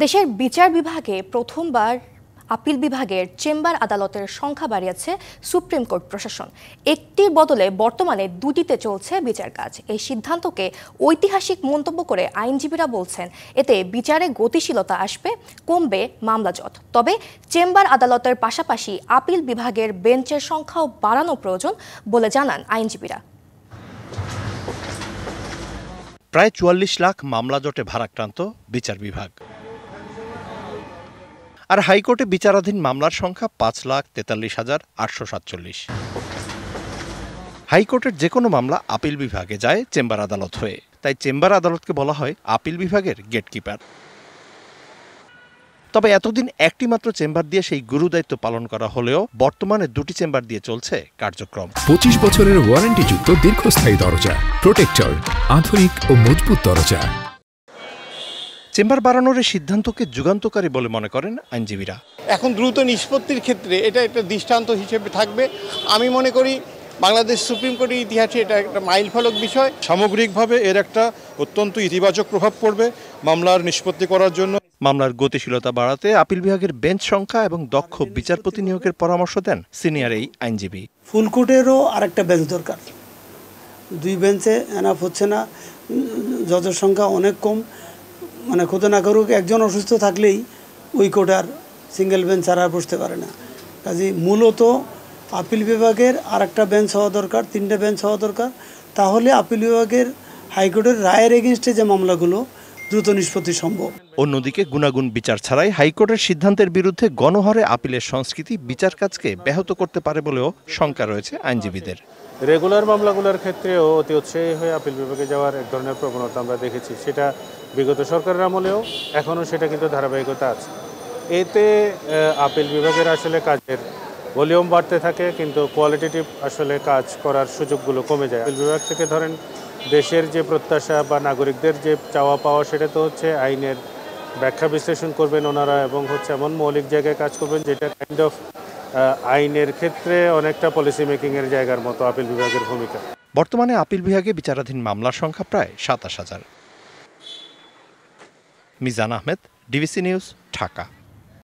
দেশের বিচার বিভাগে প্রথমবার আপিল বিভাগের চেম্বার আদালতের সংখ্যা বাড়িয়েছে সুপ্রিম কোর্ট প্রশাসন। একটির বদলে বর্তমানে দুটিতে চলছে বিচার কাজ। এই সিদ্ধান্তকে ঐতিহাসিক মন্তব্য করে আইনজীবীরা বলছেন, এতে বিচারে গতিশীলতা আসবে, কমবে মামলা জট। তবে চেম্বার আদালতের পাশাপাশি আপিল বিভাগের বেঞ্চের সংখ্যাও বাড়ানো প্রয়োজন বলে জানান আইনজীবীরা। প্রায় ৪৪ লাখ মামলা জটে ভারাক্রান্ত বিচার বিভাগ। আর হাইকোর্টে বিচারাধীন মামলার সংখ্যা ৫,৪৩,৮৪৭। হাইকোর্টের যে কোনো মামলা আপিল বিভাগে যায় চেম্বার আদালত হয়ে, তাই চেম্বার আদালতকে বলা হয় আপিল বিভাগের গেটকিপার। তবে এতদিন একটি মাত্র চেম্বার দিয়ে সেই গুরু দায়িত্ব পালন করা হলেও বর্তমানে দুটি চেম্বার দিয়ে চলছে কার্যক্রম। ২৫ বছরের ওয়ারেন্টিযুক্ত দীর্ঘস্থায়ী দরজা প্রোটেক্টর, আধুনিক ও মজবুত দরজা। চেম্বার বাড়ানোর এই সিদ্ধান্তকে যুগান্তকারী বলে মনে করেন আইনজীবীরা। এখন দ্রুত নিষ্পত্তির ক্ষেত্রে এটা একটা দৃষ্টান্ত হিসেবে থাকবে। আমি মনে করি বাংলাদেশ সুপ্রিম কোর্টের ইতিহাসে এটা একটা মাইলফলক বিষয়। সামগ্রিকভাবে এর একটা অত্যন্ত ইতিবাচক প্রভাব পড়বে মামলার নিষ্পত্তি করার জন্য। মামলার গতিশীলতা বাড়াতে আপিল বিভাগের বেঞ্চ সংখ্যা এবং দক্ষ বিচারপতি নিয়োগের পরামর্শ দেন সিনিয়র এই আইনজীবী। ফুল কোর্টেরও আরেকটা বেঞ্চ দরকার। 2 বেঞ্চে এনাফ হচ্ছে না, জজের সংখ্যা অনেক কম। মানে খোদা না করুক, একজন অসুস্থ থাকলেই ওই কোর্ট আর সিঙ্গেল বেঞ্চ ছাড়া বসতে পারে না। কাজে মূলত আপিল বিভাগের আরেকটা বেঞ্চ হওয়া দরকার, 3টে বেঞ্চ হওয়া দরকার। তাহলে আপিল বিভাগের হাইকোর্টের রায়ের এগেনস্টে যে মামলাগুলো দ্রুত নিষ্পত্তি সম্ভব। অন্যদিকে গুণাগুণ বিচার ছাড়াই হাইকোর্টের সিদ্ধান্তের বিরুদ্ধে গণহারে আপিলের সংস্কৃতি বিচার কাজকে ব্যাহত করতে পারে বলেও শঙ্কা রয়েছে আইনজীবীদের। রেগুলার মামলাগুলোর ক্ষেত্রেও অতি উৎসাহী হয়ে আপিল বিভাগে যাওয়ার এক ধরনের প্রবণতা আমরা দেখেছি। সেটা বিগত সরকারের আমলেও এখনও সেটা কিন্তু ধারাবাহিকতা আছে। এতে আপিল বিভাগের আসলে কাজের ভলিউম বাড়তে থাকে, কিন্তু কোয়ালিটেটিভ আসলে কাজ করার সুযোগগুলো কমে যায়। আপিল বিভাগ থেকে ধরেন দেশের যে প্রত্যাশা বা নাগরিকদের যে চাওয়া পাওয়া, সেটা তো হচ্ছে আইনের ব্যাখ্যা বিশ্লেষণ করবেন ওনারা, এবং হচ্ছে এমন মৌলিক জায়গায় কাজ করবেন যেটা কাইন্ড অফ আইনের ক্ষেত্রে অনেকটা পলিসি মেকিংয়ের জায়গার মতো আপিল বিভাগের ভূমিকা। বর্তমানে আপিল বিভাগে বিচারাধীন মামলার সংখ্যা প্রায় ২৭,০০০। Mizan Ahmed, DBC news, Dhaka.